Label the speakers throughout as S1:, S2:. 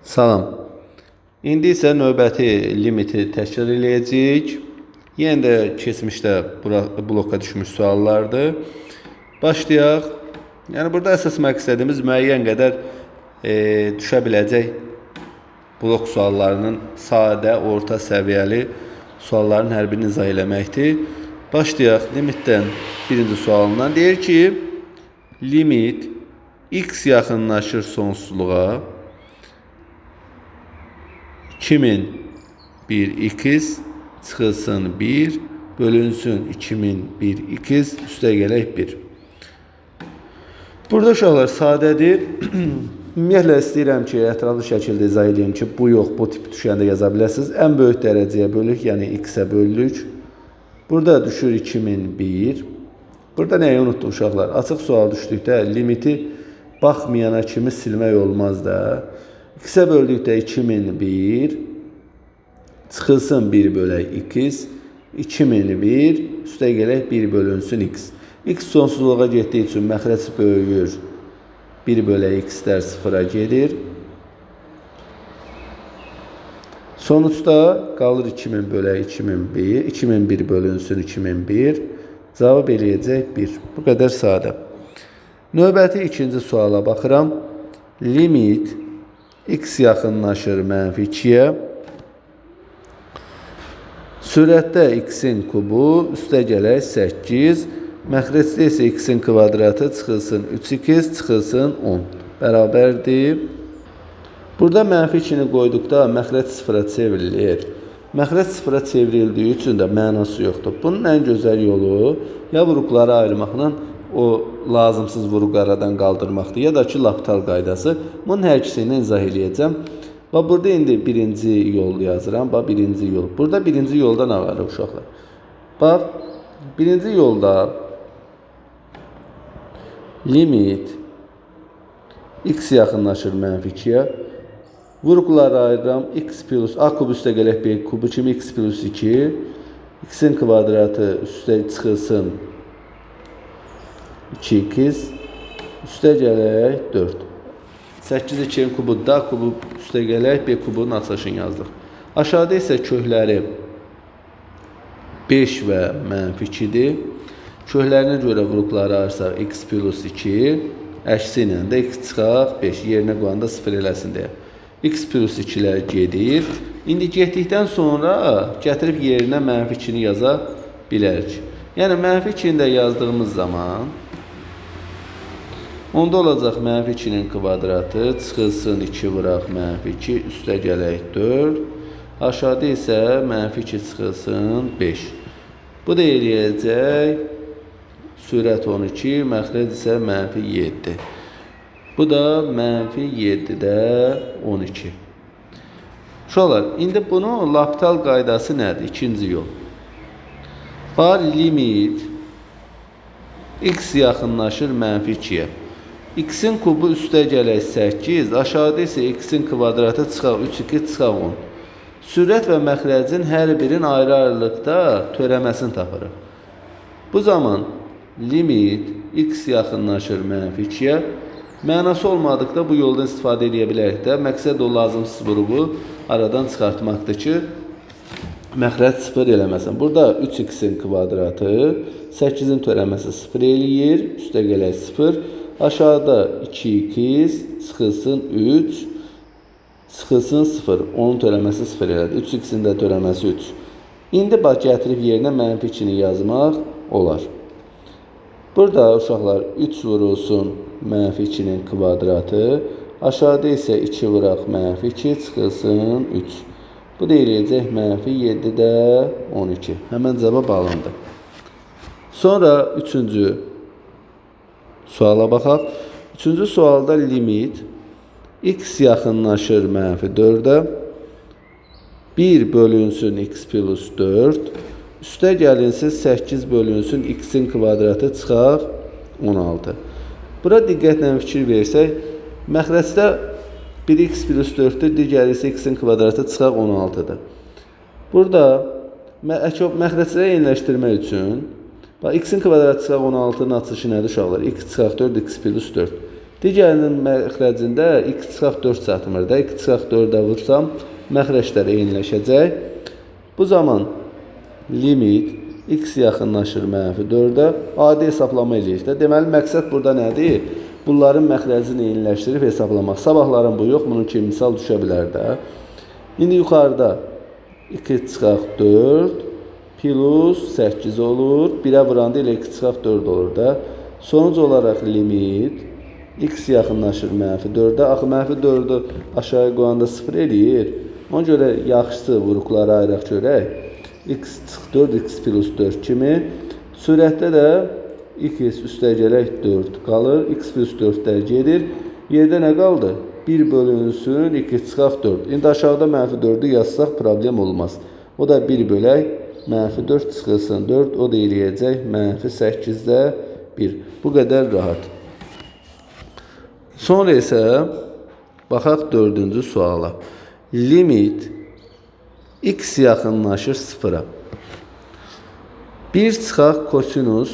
S1: Salam. İndi isə növbəti limiti təşkil edəcəyik. Yenə də keçmişdə bloka düşmüş suallardır. Başlayaq. Yəni burada əsas məqsədimiz müəyyən qədər düşə biləcək blok suallarının sadə, orta səviyyəli sualların hər birini izah eləməkdir. Başlayaq limitdən birinci sualından. Deyir ki, limit x yaxınlaşır sonsuzluğa 2000 1x çıxılsın 1 bölünsün 2000 1x üstə gələk 1. Burada uşaqlar sadədir. Ümumiyyətlə istəyirəm ki, ətraflı şəkildə izah edeyim ki, bu yox, bu tip düşəndə yaza biləsiniz. Ən böyük dərəcəyə bölük, yəni x-ə bölürük. Burada düşür 2001. Burada nəyi unutduq uşaqlar? Açıq sual düşdükdə limiti baxmayana kimi silmək olmaz da. X-ə böldükdə 2001 çıxılsın 1 bölək x. 2001 üstə gələk 1 bölünsün x. X sonsuzluğa getdiyi üçün məxrəc böyüyür. 1 bölək x-lər sıfıra gedir. Sonuçda qalır 2000 bölək 2001. 2001 bölünsün 2001. Cavab eləyəcək 1. Bu qədər sadə. Növbəti ikinci suala baxıram. Limit x yaxınlaşır mənfi 2-yə. Sürətdə x-in kubu üstə gələk 8. Məxrəcdə isə x-in kvadratı çıxılsın 3x çıxılsın 10. Bərabərdir. Burada mənfi 2-ni qoyduqda məxrəc sıfıra çevrilir. Məxrəc sıfıra çevrildiyi üçün də mənası yoxdur. Bunun ən gözəl yolu ya vuruqları ayırmaqla o lazımsız vuruq aradan qaldırmaqdır, ya da ki, L'Hopital qaydası. Bunun hər ikisini izah edəcəm. Və burada indi birinci yol yazıram. Bax, birinci yol. Burada birinci yolda nə var uşaqlar? Bax, birinci yolda limit x yaxınlaşır mənfi 2-yə. Vuruqları ayıram. X plus a kub üstə gələk b kubu kimi x plus 2. X-in kvadratı üstə çıxılsın 2x. Üstə gələk 4. 8 2-in kubu da kubu üstə gələk b kubunun açılışını yazdıq. Aşağıda isə kökləri 5 və mənfi 2-dir. Köklərinə görə vuruqları ayırsaq x plus 2. Əksi ilə də x çıxaq 5. Yerinə qoyanda 0 eləsin deyə. X plus 2-lər gedir. İndi getdikdən sonra gətirib yerinə mənfi 2-ni yaza bilərik. Yəni mənfi 2-ni də yazdığımız zaman onda olacaq mənfi 2-nin kvadratı çıxılsın 2 vuraq mənfi 2 üstə gələk 4. Aşağıda isə mənfi 2 çıxılsın 5. Bu da eləyəcək sürət 12, məxrəc isə mənfi 7. Bu da mənfi 7-də 12. Uşaqlar, indi bunun L'Hopital qaydası nədir? İkinci yol. Var limit x yaxınlaşır mənfi 2-yə. X-in kubu üstə gələk 8, aşağıda isə x-in kvadratı çıxaq 3x çıxaq 10. Sürət və məxrəcin hər birinin ayrı-ayrılıqda törəməsini tapırıq. Bu zaman limit x yaxınlaşır mənfi 2-yə. Mənası olmadıqda bu yoldan istifadə edə bilərik də. Məqsəd o lazımsız vuruğu aradan çıxartmaqdır ki, məxrəc 0 eləməsin. Burada 3x-in kvadratı 8-in törəməsi 0 eləyir. Üstə gələk 0. Aşağıda 2x çıxılsın 3. Çıxılsın 0. Onun törəməsi 0 elədi. 3x-in də törəməsi 3. İndi bax, gətirib yerinə mənfi 2-ni yazmaq olar. Burada uşaqlar 3 vurulsun mənfi 2-nin kvadratı. Aşağıda isə 2 vuraq mənfi 2 çıxılsın 3. Bu da eləyəcək mənfi 7-də 12. Həmən cavab alındı. Sonra üçüncü suala baxaq. Üçüncü sualda limit x yaxınlaşır mənfi 4-ə. 1 bölünsün x plus 4. Üstə gəlinsin 8 bölünsün x-in kvadratı çıxaq 16. Bura diqqətlə fikir versək, məxrəcdə 1x plus 4-dür, digəri isə x-in kvadratı çıxaq 16-dır. Burada məxrəcləri eyniləşdirmək üçün x-in kvadratı çıxaq 16-nın açılışı nədir uşaqlar? X çıxaq 4, x plus 4. Digərinin məxrəcində x çıxaq 4 çatmır da. X çıxaq 4-ə vursam, məxrəclər eyniləşəcək. Bu zaman limit x yaxınlaşır -4-ə. Adi hesablama edirik də. Deməli, məqsəd burada nədir? Bunların məxrəcini eyniləşdirib hesablamaq. Sabahların bu yox, bunun kimi misal düşə bilər də. İndi yuxarıda 2 çıxaq 4 plus 8 olur. 1'ə vuranda elə 2 çıxaq 4 olur da. Sonuc olaraq limit x yaxınlaşır -4'ə. Axı -4'ü aşağıya qoyanda 0 eləyir. Ona görə yaxşısı vuruqları ayıraq görək. X çıxıq 4, x plus 4 kimi. Sürətdə də x üstəgələk 4 qalır. X plus 4'lər gedir. Yerdə nə qaldı? 1 bölünsün 2 çıxaq 4. İndi aşağıda -4'ü yazsaq problem olmaz. O da 1 bölək -4 çıxılsın 4. O da eləyəcək -8'də 1. Bu qədər rahat. Sonra isə baxaq 4-cü suala. Limit x yaxınlaşır 0'a. 1 çıxaq kosinus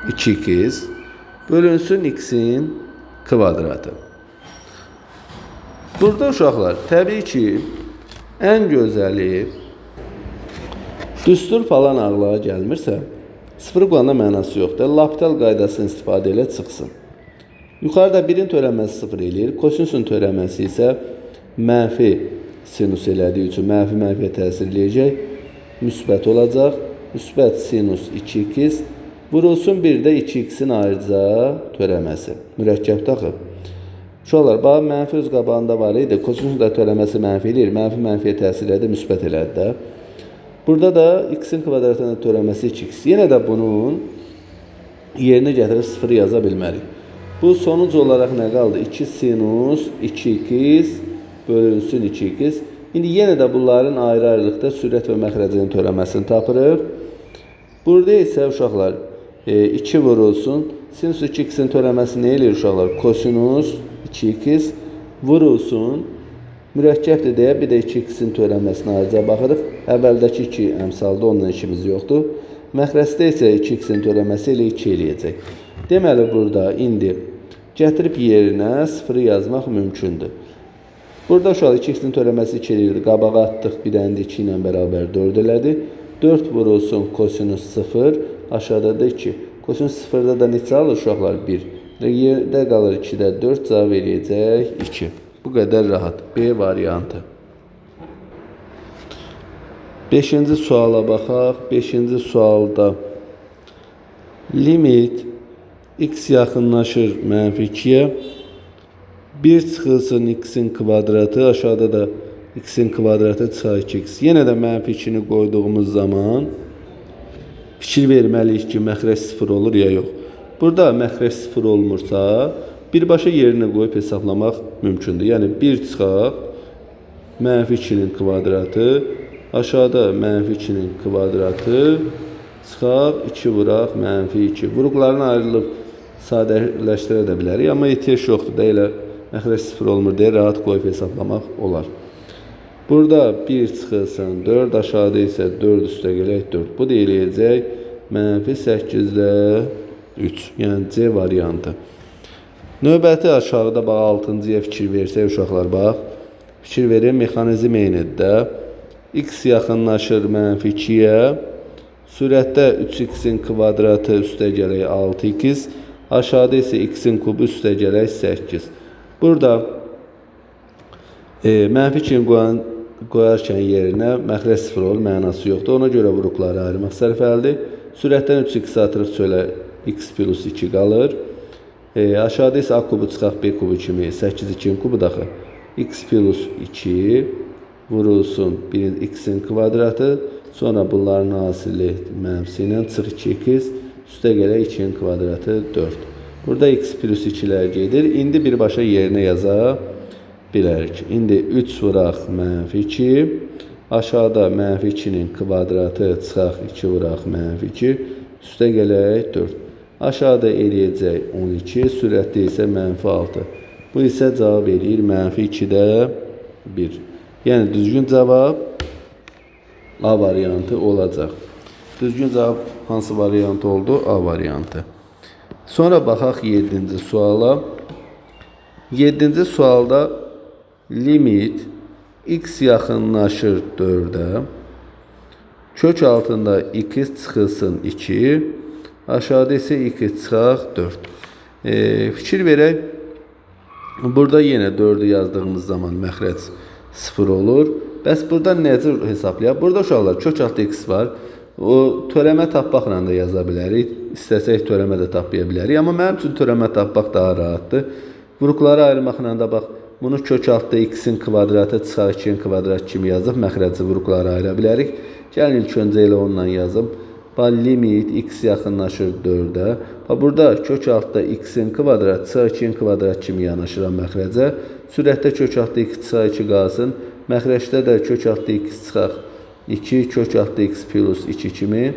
S1: 2x bölünsün x'in kvadratı. Burada uşaqlar, təbii ki, ən gözəli düstur falan ağlığa gəlmirsə, 0 qoyanda mənası yoxdur. L'Hopital qaydasını istifadə ilə çıxsın. Yuxarıda 1'in törəməsi 0 eləyir. Kosinusun törəməsi isə mənfi sinus elədiyi üçün mənfiyə təsir eləyəcək. Müsbət olacaq. Müsbət sinus 2x vurulsun bir də 2x'in ayrıca törəməsi. Mürəkkəb taxıb. Uşaqlar, bax, mənfi öz qabağında var idi. Kosinusun da törəməsi mənfi eləyir. Mənfiyə təsir elədi, müsbət elədi də. Burada da x'in kvadratının törəməsi 2x. Yenə də bunun yerinə gətirib 0 yaza bilmərik. Bu sonuc olaraq nə qaldı? 2 sinus 2x bölünsün 2x. İndi yenə də bunların ayrı-ayrılıqda sürət və məxrəcinin törəməsini tapırıq. Burada isə uşaqlar 2 vurulsun. Sinus 2x'in törəməsi nə eləyir uşaqlar? Kosinus 2x vurulsun. Mürəkkəbdir deyə bir də 2x'in törəməsinə ayrıca baxırıq. Əvvəldəki 2 əmsalda onunla işimiz yoxdur. Məxrəcdə isə 2x'in törəməsi ilə 2 eləyəcək. Deməli, burada indi gətirib yerinə 0 yazmaq mümkündür. Burada uşaq 2x'in törəməsi 2 eləyir. Qabağa atdıq, bir dənə də 2 ilə bərabər 4 elədi. 4 vurulsun kosinus 0, aşağıda da 2. Kosinus 0'da da neçə alır uşaqlar? 1. Yerdə qalır 2'də 4, cavab eləyəcək 2. Bu qədər rahat. B variantı. 5-ci suala baxaq. 5-ci sualda limit x yaxınlaşır -2'ye. 1 çıxılsın x'in kvadratı, aşağıda da x'in kvadratı çıxar 2x. Yenə də -2'ni qoyduğumuz zaman fikir verməliyik ki, məxrəc 0 olur ya yox. Burada məxrəc 0 olmursa, birbaşa yerinə qoyub hesablamaq mümkündür. Yəni 1 çıxaq -2'nin kvadratı, aşağıda -2'nin kvadratı çıxaq 2 vuraq -2. Vuruqların ayrılıb sadələşdirə də bilərik, amma ehtiyac yoxdur da, elə məxrəc 0 olmur deyə rahat qoyub hesablamaq olar. Burada 1 çıxılsın 4, aşağıda isə 4 üstəgələk 4. Bu da eləyəcək -8'də 3. Yəni C variantı. Növbəti aşağıda bax 6-cıya fikir versək uşaqlar, bax. Fikir verin, mexanizm eynidir də. X yaxınlaşır -2'ye. Sürətdə 3x'in kvadratı üstəgələk 6x. Aşağıda isə x'in kubu üstəgələk 8. Burada -2'ni qoyarkən yerinə məxrəc 0 olur, mənası yoxdur. Ona görə vuruqları ayırmaq sərfəlidir. Sürətdən 3x atırıq çölə, x plus 2 qalır. Aşağıda isə a kubu çıxaq b kubu kimi 8 2'nin kubu daxı. X plus 2 vurulsun x'in kvadratı. Sonra bunların hasili mənfi ilə çıx 2x. Üstəgələk 2'nin kvadratı 4. Burada x plus 2'lər gedir. İndi birbaşa yerinə yaza bilərik. İndi 3 vuraq -2. Aşağıda -2'nin kvadratı çıxaq 2 vuraq -2. Üstəgələk 4. Aşağıda eləyəcək 12. Sürətdə isə -6. Bu isə cavab eləyir -2'də 1. Yəni düzgün cavab A variantı olacaq. Düzgün cavab hansı variant oldu? A variantı. Sonra baxaq 7-ci suala. 7-ci sualda limit x yaxınlaşır 4-ə. Kök altında x çıxılsın 2. Aşağıda isə x çıxaq 4. Fikir verək. Burada yenə 4'ü yazdığımız zaman məxrəc 0 olur. Bəs burada necə hesablayaq? Burada uşaqlar kök altı x var. O törəmə tapmaqla da yaza bilərik. İstəsək törəmə də tapmaya bilərik. Amma mənim üçün törəmə tapmaq daha rahatdır. Vuruqları ayırmaqla da bax, bunu kök altda x-in kvadratı çıxaq 2-in kvadratı kimi yazıb məxrəci vuruqları ayıra bilərik. Gəlin ilk öncə elə onunla yazım. Limit x yaxınlaşır 4'ə. Burada kök altda x-in kvadratı çıxaq 2-in kvadratı kimi yanaşıram məxrəcə. Sürətdə kök altda x çıxaq 2 qalsın. Məxrəcdə də kök altda x çıxaq 2, kök altda x plus 2 kimi.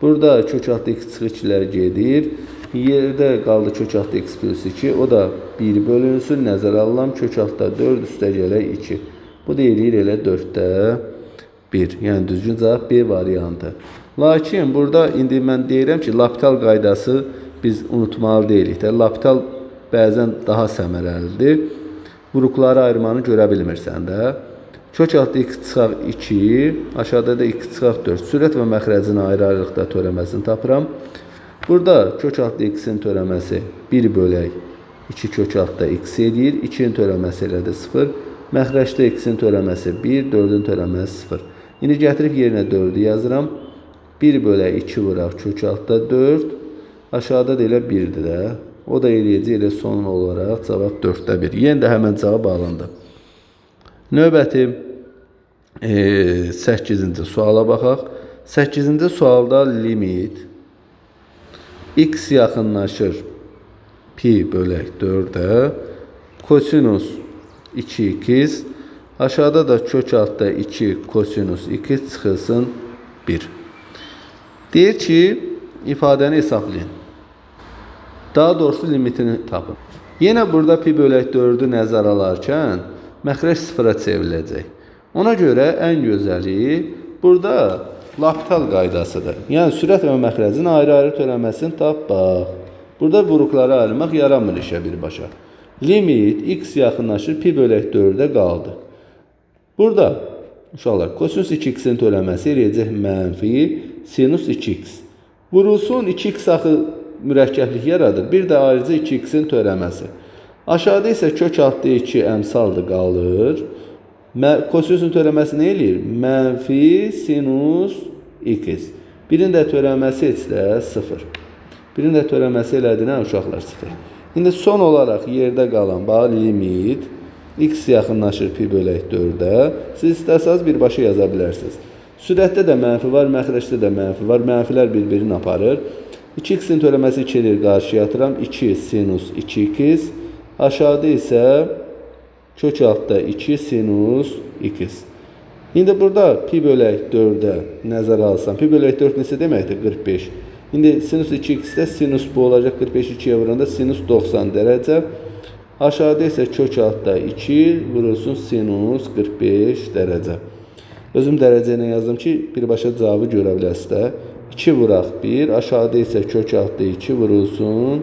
S1: Burada kök altda x çıxıq 2'lər gedir. Yerdə qaldı kök altda x plus 2. O da 1 bölünsün. Nəzərə alıram. Kök altda 4 üstə gələk 2. Bu da eləyir elə 4'də 1. Yəni düzgün cavab B variantı. Lakin burada indi mən deyirəm ki, L'Hopital qaydası biz unutmalı deyilik də. L'Hopital bəzən daha səmərəlidir. Vuruqları ayırmanı görə bilmirsən də. Kök altda x çıxaq 2, aşağıda da x çıxaq 4. Sürət və məxrəcini ayrı-ayrılıqda törəməsini tapıram. Burada kök altda x-in törəməsi 1 bölək 2 kök altda x edir. 2'in törəməsi elə də 0. Məxrəcdə x-in törəməsi 1, 4'ün törəməsi 0. İndi gətirib yerinə 4'ü yazıram. 1 bölək 2 vuraq kök altda 4. Aşağıda da elə 1'dir də. O da eləyəcək elə son olaraq cavab 4'də 1. Yenə də həmən cavab alındı. Növbəti 8-ci suala baxaq. 8-ci sualda limit x yaxınlaşır pi bölək 4'ə. Kosinus 2x. Aşağıda da kök altda 2 kosinus 2 çıxılsın 1. Deyir ki, ifadəni hesablayın. Daha doğrusu limitini tapın. Yenə burada pi bölək 4'ü nəzər alarkən məxrəc 0'a çevriləcək. Ona görə ən gözəli burada L'Hopital qaydasıdır. Yəni sürət və məxrəcin ayrı-ayrı törəməsini tap bax. Burada vuruqları ayırmaq yaramır işə birbaşa. Limit x yaxınlaşır pi bölək 4'ə qaldı. Burada uşaqlar kosinus 2x-in törəməsi eləyəcək mənfi sinus 2x. Vurulsun 2x axı mürəkkəblik yaradır. Bir də ayrıca 2x-in törəməsi. Aşağıda isə kök altda 2 əmsaldır qalır. Kosinusun törəməsi nə eləyir? Mənfi sinus x. Birin də törəməsi heç də 0. Birin də törəməsi elədir nə uşaqlar 0. İndi son olaraq yerdə qalan limit x yaxınlaşır pi bölək 4'ə. Siz istəsəniz birbaşa yaza bilərsiniz. Sürətdə də mənfi var, məxrəcdə də mənfi var. Mənfilər bir-birini aparır. 2x-in törəməsi 2'lir qarşıya atıram. 2 sinus 2x. Aşağıda isə kök altda 2 sinus x. İndi burada pi bölək 4'ə nəzərə alsam. Pi bölək 4 neçə deməkdir? 45. İndi sinus 2x-də sinus bu olacaq. 45 2'yə vuranda sinus 90 dərəcə. Aşağıda isə kök altda 2 vurulsun sinus 45 dərəcə. Özüm dərəcə ilə yazdım ki, birbaşa cavabı görə biləsiniz də. 2 vuraq 1. Aşağıda isə kök altda 2 vurulsun.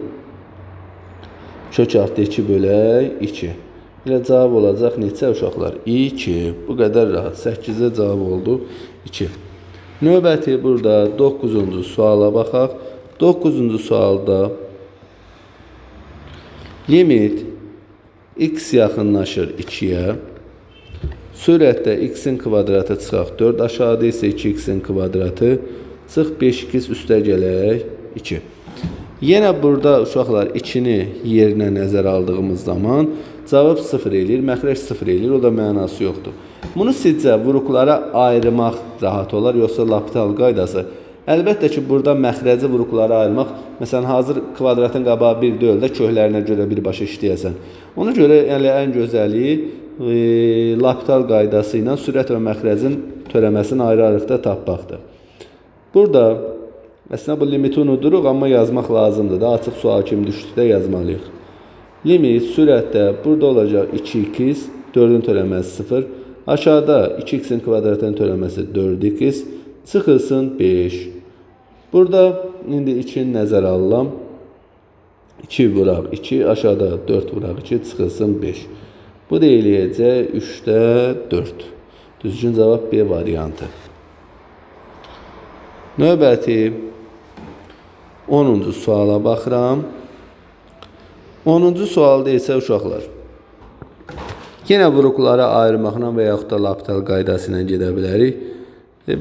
S1: Kök altda 2 bölək 2. Elə cavab olacaq neçə uşaqlar? 2. Bu qədər rahat. 8'də cavab oldu 2. Növbəti burada 9-cu suala baxaq. 9-cu sualda limit x yaxınlaşır 2'yə. Sürətdə x-in kvadratı çıxaq 4. Aşağıda isə 2x-in kvadratı çıx 5x üstə gələk 2. Yenə burada uşaqlar 2'ni yerinə nəzər aldığımız zaman cavab 0 eləyir, məxrəc 0 eləyir, o da mənası yoxdur. Bunu sizcə vuruqlara ayırmaq rahat olar, yoxsa L'Hopital qaydası? Əlbəttə ki, burada məxrəci vuruqlara ayırmaq, məsələn, hazır kvadratın qabağı 1 deyil də köklərinə görə birbaşa işləyəsən. Ona görə yəni, ən gözəli L'Hopital qaydası ilə sürət və məxrəcin törəməsini ayrı-ayrılıqda tapmaqdır. Burada əslində bu limiti unuduruq, amma yazmaq lazımdır da. Açıq sual kimi düşdükdə yazmalıyıq. Limit sürətdə burada olacaq 2x, 4'ün törəməsi 0. Aşağıda 2x'in kvadratının törəməsi 4x, çıxılsın 5. Burada indi 2'ni nəzərə alıram. 2 vuraq 2, aşağıda 4 vuraq 2, çıxılsın 5. Bu da eləyəcək 3-də 4. Düzgün cavab B variantı. Növbəti 10-cu suala baxıram. 10-cu sualda isə uşaqlar, yenə vuruqları ayırmaqla və yaxud da L'Hopital qaydası ilə gedə bilərik.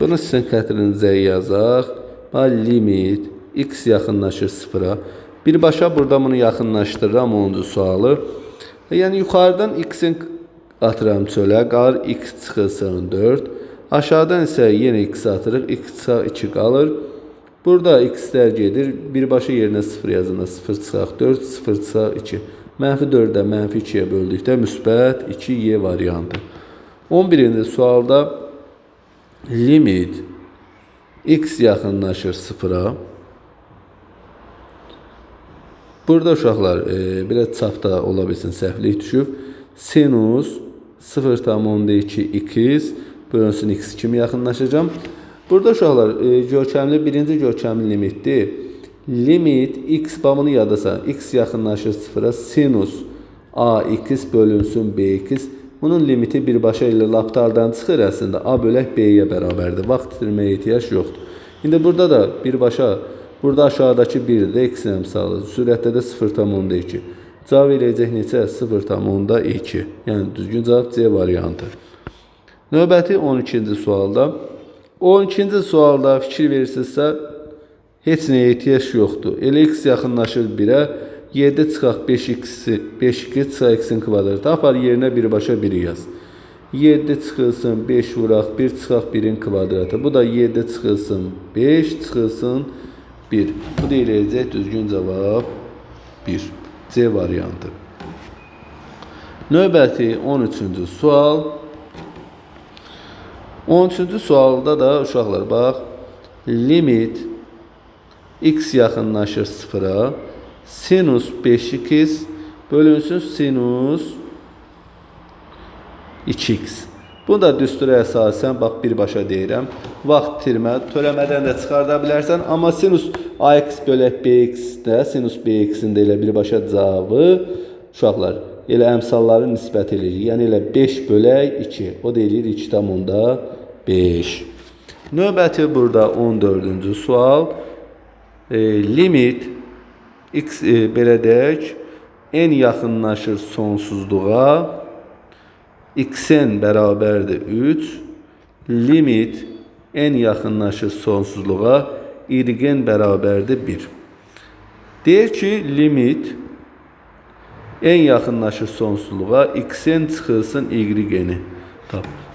S1: Bunu sizin xətrinizə yazaq. Limit x yaxınlaşır 0-a. Birbaşa burada bunu yaxınlaşdırıram 10-cu sualı. Yəni yuxarıdan x-in atıram çölə, qalır x çıxılsın 4. Aşağıdan isə yenə x atırıq, x 2 qalır. Burada x-lər gedir, birbaşa yerinə 0 yazında 0 çıxaq 4, 0 çıxaq 2. Mənfi 4-də mənfi 2-yə böldükdə müsbət 2y variantı. 11-ci sualda limit x yaxınlaşır 0-a. Burada uşaqlar belə çapda ola bilsin səhvlik düşüb. Sinus 0,2x bölünsün x kimi yaxınlaşacağım. Burada uşaqlar görkəmli birinci görkəmli limitdir. Limit x bunu yadasa x yaxınlaşır 0-a sinus ax bölünsün bx. Bunun limiti birbaşa ilə L'Hopitaldan çıxır əslində. A bölək b-yə bərabərdir. Vaxt itirməyə ehtiyac yoxdur. İndi burada da birbaşa, burada aşağıdakı 1-dir, x əmsalı. Sürətdə də 0,2. Cavab eləyəcək neçə? 0,2. Yəni düzgün cavab C variantı. Növbəti 12-ci sualda. 12-ci sualda fikir verirsinizsə, heç nəyə ehtiyac yoxdur. Elə x yaxınlaşır 1-ə, 7 çıxaq 5x çıxaq x-in kvadratı. Apar yerinə birbaşa 1 yaz. 7 çıxılsın 5 vuraq 1 çıxaq 1-in kvadratı. Bu da 7 çıxılsın 5 çıxılsın 1. Bu da eləyəcək düzgün cavab 1. C variantı. Növbəti 13-cü sual. 13-cü sualda da uşaqlar bax, limit x yaxınlaşır 0-a, sinus 5x bölünsün sinus 2x. Bunu da düstura əsasən, bax birbaşa deyirəm, vaxt itirmə, törəmədən də çıxarda bilərsən, amma sinus ax bölək bx-də, sinus bx-in də elə birbaşa cavabı, uşaqlar, elə əmsalları nisbət edilir. Yəni elə 5 bölək 2, o da eləyir 2,5. Növbəti burada 14-cü sual, limit x belə deyək, n yaxınlaşır sonsuzluğa, x-n bərabərdir 3, limit n yaxınlaşır sonsuzluğa, y-n bərabərdir 1. Deyir ki, limit n yaxınlaşır sonsuzluğa, x-n çıxılsın y-ni.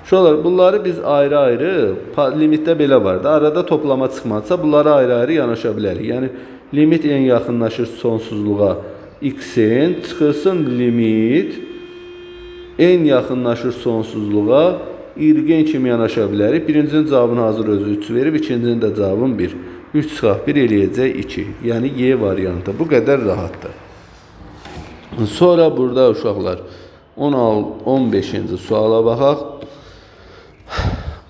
S1: Şuralar, bunları biz ayrı-ayrı, limitdə belə var da, arada toplama çıxmadsa, bunları ayrı-ayrı yanaşa bilərik. Yəni, limit n yaxınlaşır sonsuzluğa, x-n çıxılsın limit n yaxınlaşır sonsuzluğa, y kimi yanaşa bilərik. Birincinin cavabını hazır özü 3 verib, ikincinin də cavabını 1. 3 çıxaq 1 eləyəcək 2. Yəni, y variantı. Bu qədər rahatdır. Sonra burada uşaqlar 15-ci suala baxaq.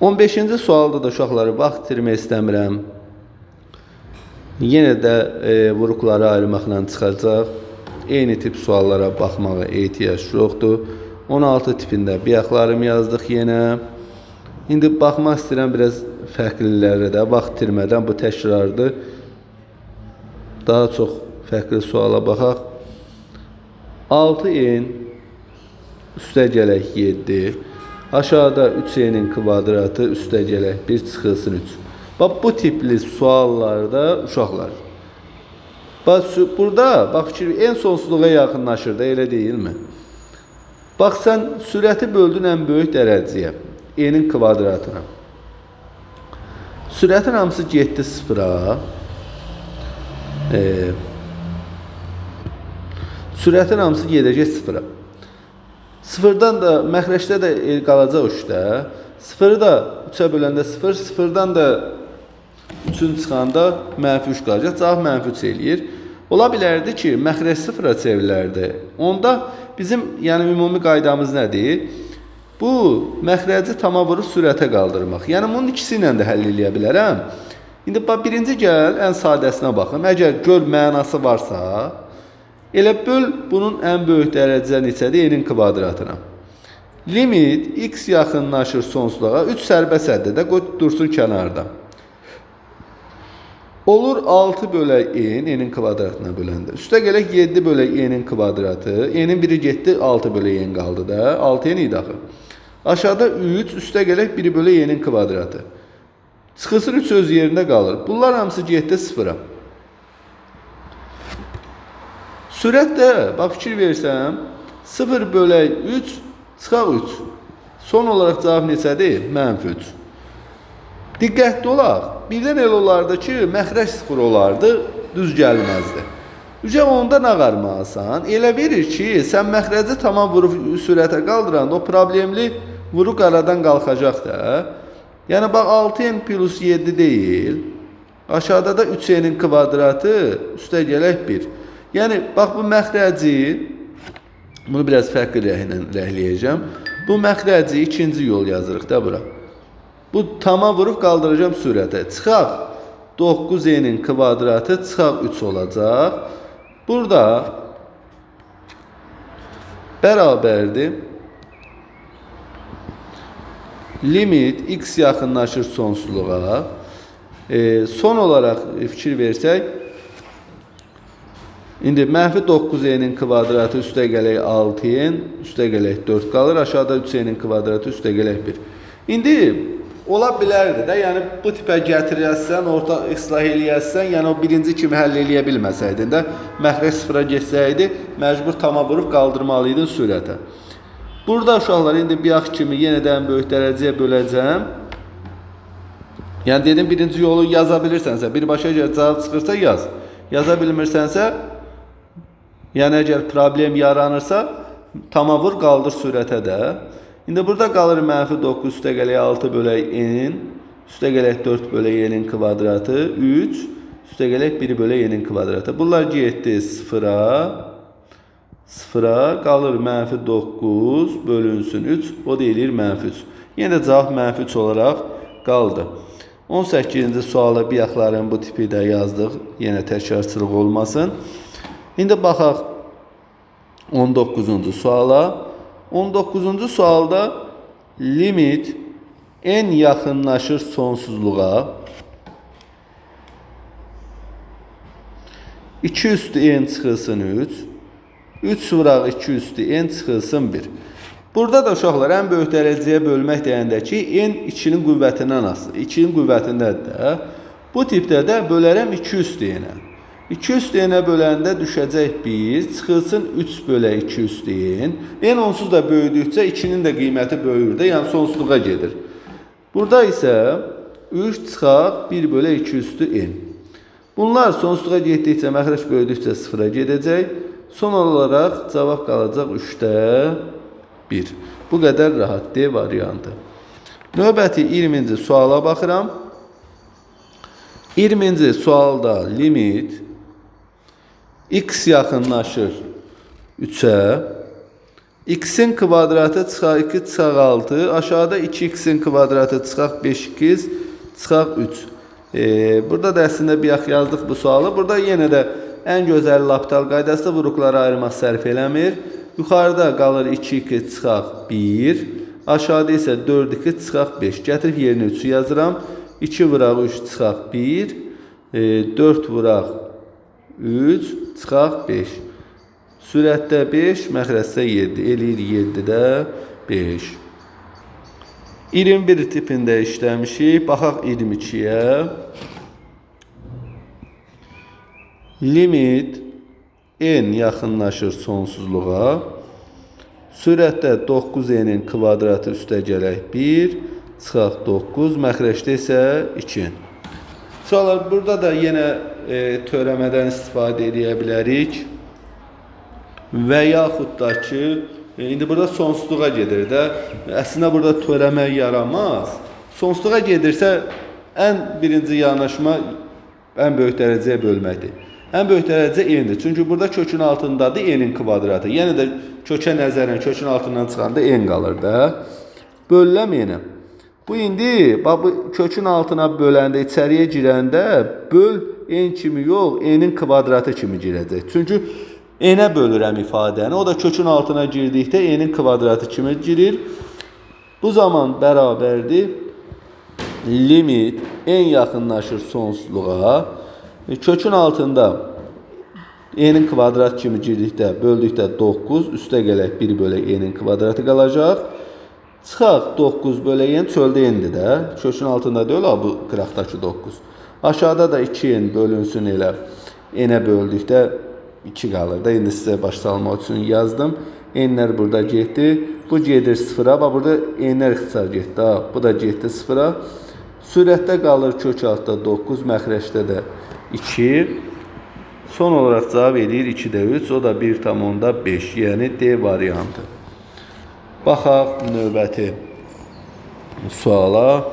S1: 15-ci sualda da uşaqları vaxt itirmək istəmirəm. Yenə də vuruqları ayırmaqla çıxacaq. Eyni tip suallara baxmağa ehtiyac yoxdur. 16 tipində biyaqlarımı yazdıq yenə. İndi baxmaq istəyirəm biraz fərqlilərə də, vaxt itirmədən bu təkrardır. Daha çox fərqli suala baxaq. 6n üstə gələk 7. Aşağıda 3n'in kvadratı üstə gələk 1 çıxılsın 3. Bax, bu tipli suallarda uşaqlar. Bax, burada, bax, en sonsuzluğa yaxınlaşır da, elə deyilmi? Bax, sən sürəti böldün ən böyük dərəcəyə, n'in kvadratına. Sürətin hamısı getdi 0-a. Sürətin hamısı gedəcək 0-a. 0-dan da, məxrəcdə də qalacaq 3-də. 0-ı da 3-ə böləndə 0, 0-dan da 3-ün çıxanda mənfi 3 qalacaq. Cavab mənfi 3 eləyir. Ola bilərdi ki, məxrəc 0-a çevrilərdi. Onda bizim, yəni ümumi qaydamız nədir? Bu, məxrəci tama vurub sürətə qaldırmaq. Yəni, bunun ikisi ilə də həll eləyə bilərəm. İndi, birinci gəl, ən sadəsinə baxın. Əgər gör mənası varsa, Elə böl bunun ən böyük dərəcə neçədir? N'in kvadratına. Limit x yaxınlaşır sonsuzluğa. 3 sərbəst həddədə qoy dursun kənarda. Olur 6 bölək n'in kvadratına böləndə. Üstə gələk 7 bölək n'in kvadratı. N'in biri getdi 6 bölək n qaldı da. 6 n idi axı. Aşağıda 3, üstə gələk 1 bölək n'in kvadratı. Çıxılsın 3 öz yerində qalır. Bunlar hamısı getdi 0-a. Sürətdə, bax fikir versəm, 0 bölək 3 çıxaq 3. Son olaraq cavab neçədir? -3. Diqqətli olaq. Birdən elə olardı ki, məxrəc 0 olardı, düz gəlməzdi. Üzə onda nə qarmalısan? Elə verir ki, sən məxrəci tamam vurub sürətə qaldıranda o problemli vuruq aradan qalxacaq da. Yəni, bax 6n plus 7 deyil. Aşağıda da 3n'in kvadratı, üstə gələk 1. Yəni, bax bu məxrəci, bunu biraz fərqli rəhlə rəhləyəcəm. Bu məxrəci ikinci yol yazırıq da bura. Bu tama vurub qaldıracağım sürətə. Çıxaq 9n'in kvadratı çıxaq 3 olacaq. Burada bərabərdir. Limit x yaxınlaşır sonsuzluğa. Son olaraq fikir versək, indi -9n'in kvadratı üstə gələk 6n, üstə gələk 4 qalır. Aşağıda 3n'in kvadratı üstə gələk 1. İndi ola bilərdi də, yəni bu tipə gətirəsən, orta islah eləyəsən, yəni o birinci kimi həll eləyə bilməsəydin də, məxrəc 0-a geçsəydi, məcbur tama vurub qaldırmalıydın sürətə. Burada uşaqlar indi bir kimi yenə də ən böyük dərəcəyə böləcəm. Yəni dedim, birinci yolu yaza bilirsənsə, birbaşa əgər cavab çıxırsa yaz. Yaza bilmirsənsə, yəni əgər problem yaranırsa, tama vur qaldır sürətə də. İndi burada qalır -9 üstə gələk 6 bölək n, üstə gələk 4 bölək n'in kvadratı, 3, üstə gələk 1 bölək n'in kvadratı. Bunlar getdi 0-a, qalır -9 bölünsün 3, o deyilir -3. Yenə də cavab -3 olaraq qaldı. 18-ci suala biyaqların bu tipi də yazdıq, yenə təkrarçılıq olmasın. İndi baxaq 19-cu suala. 19-cu sualda limit n yaxınlaşır sonsuzluğa. 2 üstü n çıxılsın 3. 3 vuraq 2 üstü n çıxılsın 1. Burada da uşaqlar ən böyük dərəcəyə bölmək deyəndə ki, n 2-nin qüvvətindən asılı. 2-nin qüvvətindədir də. Bu tipdə də bölərəm 2 üstü n-ə. 2 üstü n-ə böləndə düşəcək 1, çıxılsın 3 bölək 2 üstü n. N onsuz da böyüdükcə 2-nin də qiyməti böyür də, yəni sonsuzluğa gedir. Burada isə 3 çıxaq 1 bölək 2 üstü n. Bunlar sonsuzluğa getdikcə, məxrəc böyüdükcə 0-a gedəcək. Son olaraq cavab qalacaq 3-də 1. Bu qədər rahat D variantı. Növbəti 20-ci suala baxıram. 20-ci sualda limit x yaxınlaşır 3-ə. X-in kvadratı çıxaq 2 çıxaq 6. Aşağıda 2x-in kvadratı çıxaq 5x çıxaq 3. Burada da əslində bir yax yazdıq bu sualı. Burada yenə də ən gözəl L'Hopital qaydasında vuruqları ayırmaq sərf eləmir. Yuxarıda qalır 2-2 çıxaq 1. Aşağıda isə 4-2 çıxaq 5. Gətirib yerinə 3-ü yazıram. 2 vuraq 3 çıxaq 1. 4 vuraq 3 çıxaq 5. Sürətdə 5, məxrəcdə 7. Eləyir 7-də 5. 21 tipində işləmişik. Baxaq 22-yə. Limit n yaxınlaşır sonsuzluğa. Sürətdə 9n'in kvadratı üstə gələk 1, çıxaq 9, məxrəcdə isə 2. Uşaqlar, burada da yenə törəmədən istifadə edə bilərik. Və yaxud da ki, indi burada sonsuzluğa gedir də. Əslində burada törəmə yaramaz. Sonsuzluğa gedirsə, ən birinci yanaşma ən böyük dərəcəyə bölməkdir. Ən böyük dərəcə n-dir. Çünki burada kökün altındadır n-in kvadratı. Yəni də kökə nəzərən kökün altından çıxanda n qalır da. Bölüləm n-ə. Bu indi bu kökün altına böləndə, içəriyə girəndə böl n kimi yox, n-in kvadratı kimi girəcək. Çünki N'ə bölürəm ifadəni. O da kökün altına girdikdə N'in kvadratı kimi girir. Bu zaman bərabərdir. Limit N yaxınlaşır sonsuzluğa. Kökün altında N'in kvadrat kimi girdikdə, böldükdə 9, üstə gələk 1 bölək N'in kvadratı qalacaq. Çıxaq 9 bölək N, çöldə N'dir də. Kökün altında deyil, bu qıraqdakı 9. Aşağıda da 2N bölünsün elə. N'ə böldükdə 2 qalır da. İndi sizə başlamaq üçün yazdım. N'lər burada getdi. Bu gedir 0-a. Burada N'lər ixtisar getdi. Bu da getdi 0-a. Sürətdə qalır kök altda 9, məxrəcdə də 2. Son olarak cavab edir 2-də 3, o da 1,5, yəni D variantı. Baxaq növbəti suala,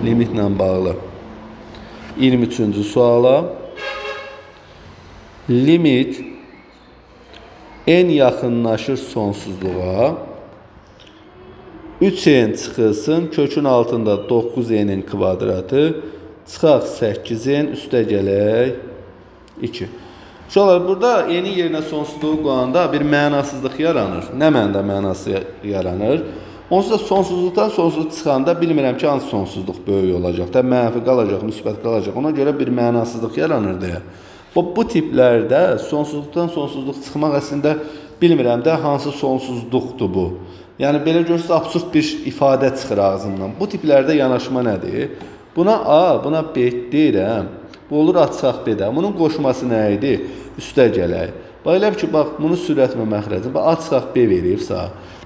S1: limitlə bağlı. 23-cü suala. Limit N yaxınlaşır sonsuzluğa. 3N çıxılsın, kökün altında 9N'in kvadratı. Çıxaq 8N, üstə gələk 2. Uşaqlar, burada N'in yerinə sonsuzluğu qoyanda bir mənasızlıq yaranır. Nə məndə mənası yaranır? Onsuz da sonsuzluqdan sonsuzluq çıxanda bilmirəm ki, hansı sonsuzluq böyük olacaq da, mənfi qalacaq, müsbət qalacaq. Ona görə bir mənasızlıq yaranır deyə. Bu tiplərdə sonsuzluqdan sonsuzluq çıxmaq əslində bilmirəm də hansı sonsuzluqdur bu. Yəni belə görürsünüz, absurd bir ifadə çıxır ağzımdan. Bu tiplərdə yanaşma nədir? Buna A, buna B deyirəm. Bu olur açsaq B-də. Bunun qoşması nə idi? Üstə gələk. Bax elə ki, bax, bunun sürət və məxrəci. Bax, açsaq B veribsə,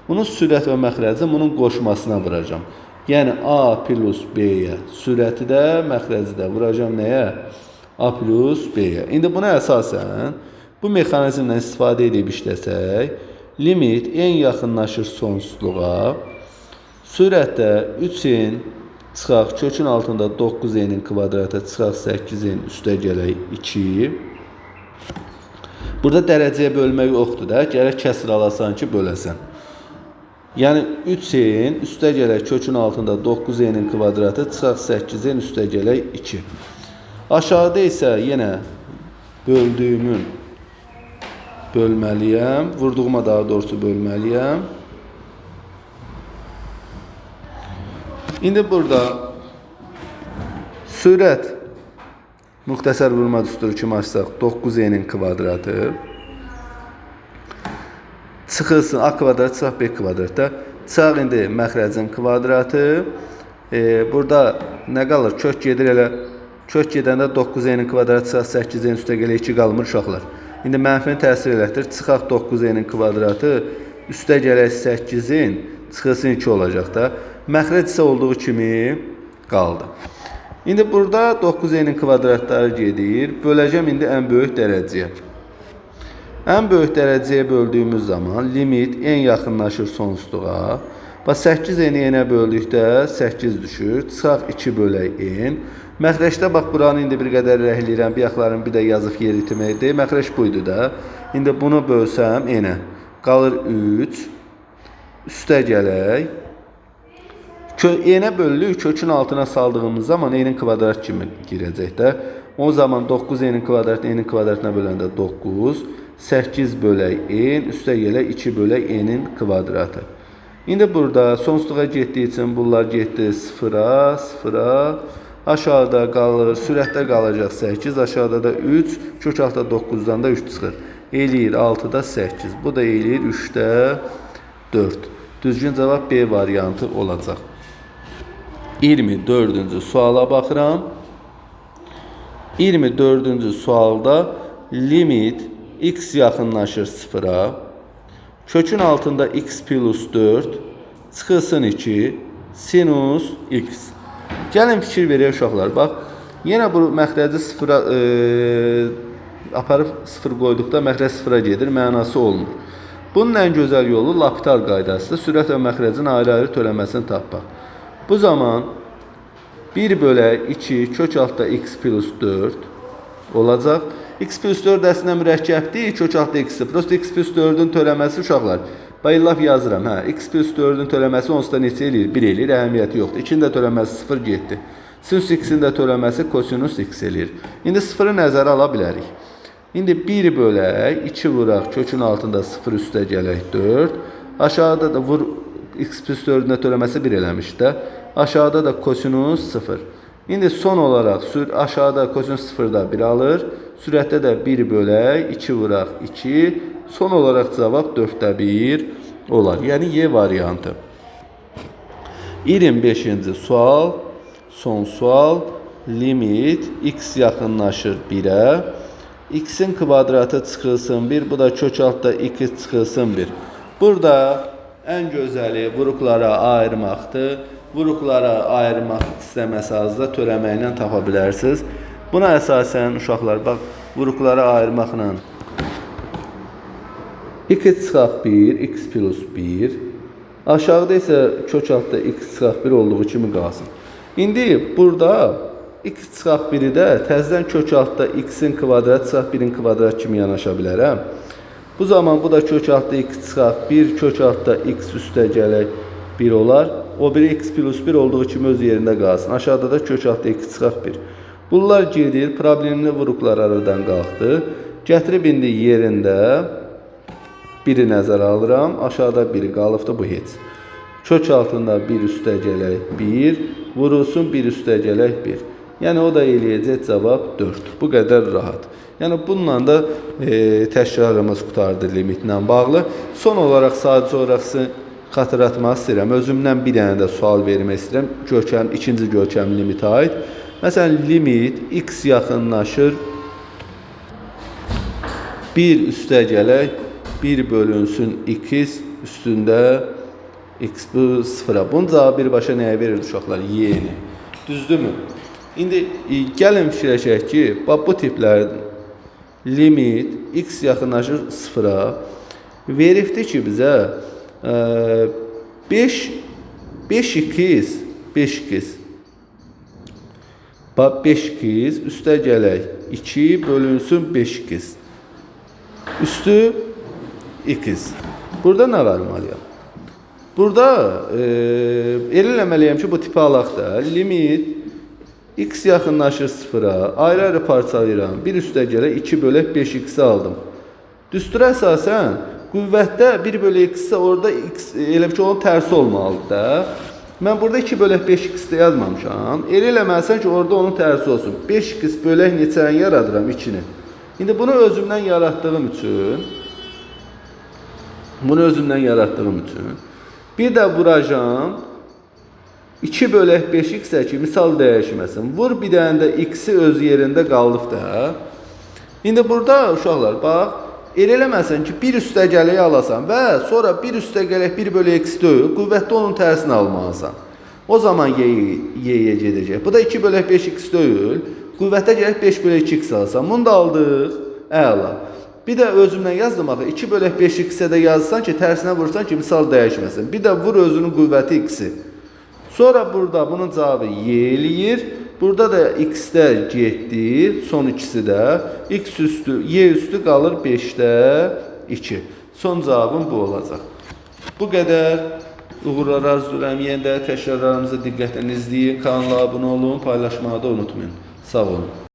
S1: bunun sürət və məxrəci bunun qoşmasına vuracam. Yəni A plus B-yə sürəti də, məxrəci də vuracam nəyə? A plus B-yə. İndi buna əsasən bu mexanizmlə istifadə edib işləsək, limit N yaxınlaşır sonsuzluğa, sürətdə 3N çıxaq kökün altında 9N'in kvadratı, çıxaq 8N, üstə gələk 2. Burada dərəcəyə bölmək yoxdur da, gərək kəsr alasan ki, böləsən. Yəni 3N, üstə gələk kökün altında 9N'in kvadratı, çıxaq 8N, üstə gələk 2. Aşağıda isə yenə böldüyümün bölməliyəm, vurduğuma daha doğrusu bölməliyəm. İndi burada sürət müxtəsər vurma düsturu kimi açsaq 9N'in kvadratı çıxılsın A kvadrat çıxaq B kvadratda, çıxaq indi məxrəcin kvadratı. Burada nə qalır? Kök gedir elə, kök gedəndə 9N'in kvadratı çıxaq 8N, üstə gələ 2 qalmır uşaqlar. İndi mənfini təsir elətdir. Çıxaq 9N'in kvadratı, üstə gələk 8N, çıxılsın 2 olacaq da. Məxrəc isə olduğu kimi qaldı. İndi burada 9N'in kvadratları gedir. Böləcəm indi ən böyük dərəcəyə. Ən böyük dərəcəyə böldüyümüz zaman limit N yaxınlaşır sonsuzluğa. Bax 8N-i N-ə böldükdə 8 düşür. Çıxaq 2 bölək N. Məxrəcdə bax buranı indi bir qədər rəhləyirəm. Biyaqlarını bir də yazıb yer itirməkdir. Məxrəc buydu da. İndi bunu bölsəm N-ə. Qalır 3. Üstə gələk. N'ə bölülük kökün altına saldığımız zaman N'in kvadrat kimi girəcək də. O zaman 9N'in kvadratı N'in kvadratına böləndə 9. 8 bölək N, üstə gələk 2 bölək N'in kvadratı. İndi burada sonsuzluğa getdiyi üçün bunlar getdi 0-a, 0-a. Aşağıda qalır, sürətdə qalacaq 8, aşağıda da 3, kök altda 9-dan da 3 çıxır. Eləyir 6-da 8, bu da eləyir 3-də 4. Düzgün cavab B variantı olacaq. 24-cü suala baxıram. 24-cü sualda limit x yaxınlaşır 0-a. Kökün altında x plus 4 çıxılsın 2 sinus x. Gəlin fikir verək uşaqlar. Bax, yenə bu məxrəci 0-a aparıb 0 qoyduqda məxrəc 0-a gedir, mənası olmur. Bunun ən gözəl yolu L'Hopital qaydasıdır. Sürət və məxrəcin ayrı-ayrı törəməsini tapmaq. Bu zaman 1 bölək 2 kök altda x plus 4 olacaq. X plus 4 əslində mürəkkəbdir, kök altda x-dir. Prosta x plus 4-ün törəməsi uşaqlar. Bayılaf yazıram. X plus 4-ün törəməsi onsuz da neçə eləyir? 1 eləyir, əhəmiyyəti yoxdur. 2-nin də törəməsi 0 getdi. Sinus x-in də törəməsi kosinus x eləyir. İndi 0-ı nəzərə ala bilərik. İndi 1 bölək 2 vuraq kökün altında 0 üstə gələk 4. Aşağıda da vur x plus 4'ün törəməsi 1 eləmiş də. Aşağıda da kosinus 0. İndi son olaraq aşağıda kosinus 0'da 1 alır. Sürətdə də 1 bölək 2 vuraq 2. Son olaraq cavab 4'də 1 olar. Yəni Y variantı. 25-ci sual. Son sual. Limit x yaxınlaşır 1'ə. X'in kvadratı çıxılsın 1. Bu da kök altda 2 çıxılsın 1. Burada ən gözəli vuruqlara ayırmaqdır. Vuruqlara ayırmaq istəməsəz də törəməklə tapa bilərsiniz. Buna əsasən uşaqlar bax vuruqlara ayırmaqla 2 çıxaq 1, x plus 1. Aşağıda isə kök altda x çıxaq 1 olduğu kimi qalsın. İndi burada x çıxaq 1'i də təzədən kök altda x'in kvadrat çıxaq 1'in kvadrat kimi yanaşa bilərəm. Bu zaman bu da kök altda x çıxaq 1, kök altda x üstə gələk 1 olar. O biri x plus 1 olduğu kimi öz yerində qalsın. Aşağıda da kök altda x çıxaq 1. Bunlar gedir, problemli vuruqlar aradan qalxdı. Gətirib indi yerində 1'i nəzərə alıram. Aşağıda 1 qalıbdı, bu heç. Kök altında 1 üstə gələk 1, vurulsun 1 üstə gələk 1. Yəni o da eləyəcək cavab 4. Bu qədər rahat. Yəni bununla da təşkillərimiz qutardı limitlə bağlı. Son olaraq sadəcə olaraq sizə xatırlatmaq istəyirəm. Özümdən bir dənə də sual vermək istəyirəm. Görkəm, ikinci görkəm limitə aid. Məsələn, limit x yaxınlaşır 1 üstə gələk 1 bölünsün x üstündə x bu 0'a. Bunun cavabı birbaşa nəyə verir uşaqlar? Y-ni. Düzdürmü? İndi gəlin fikirləşək ki, bu tiplərin limit x yaxınlaşır 0'a veribdir ki bizə 5x 5x üstə gələk 2 bölünsün 5x üstü x. Burada nə verməliyəm? Burada eləməliyəm ki, bu tipi alaq da limit x yaxınlaşır 0'a, ayrı-ayrı parçalayıram. 1 üstə gələk 2 bölək 5x aldım. Düstura əsasən qüvvətdə 1 bölək x isə orada x elə ki onun tərsi olmalıdır da. Mən burada 2 bölək 5x də yazmamışam. Eləməlisən ki orada onun tərsi olsun. 5x bölək neçəni yaradıram 2'ni. İndi bunu özümdən yarattığım üçün bir də vuracağım 2 bölək 5x ki misal dəyişməsin. Vur bir dənə də x'i öz yerində qalıb da. İndi burada uşaqlar bax eləməsən ki 1 üstə gələk alasan və sonra 1 üstə gələk 1 bölək x deyil, qüvvətdə onun tərsini almalısan. O zaman y'yə gedəcək. Bu da 2 bölək 5x deyil, qüvvətdə gələk 5 bölək 2x alsan. Bunu da aldıq, əla. Bir də özümdən yazdım axı 2 bölək 5x-ə də yazsan ki tərsinə vursan ki misal dəyişməsin. Bir də vur özünün qüvvəti x-i. Sonra burada bunun cavabı y eləyir. Burada da x-də getdi, son ikisi də. X üstü, y üstü qalır 5'də 2. Son cavabım bu olacaq. Bu qədər. Uğurlar arzu edirəm. Yenə də təkrarlarımızı diqqətlə izləyin. Kanala abunə olun, paylaşmağı da unutmayın. Sağ olun.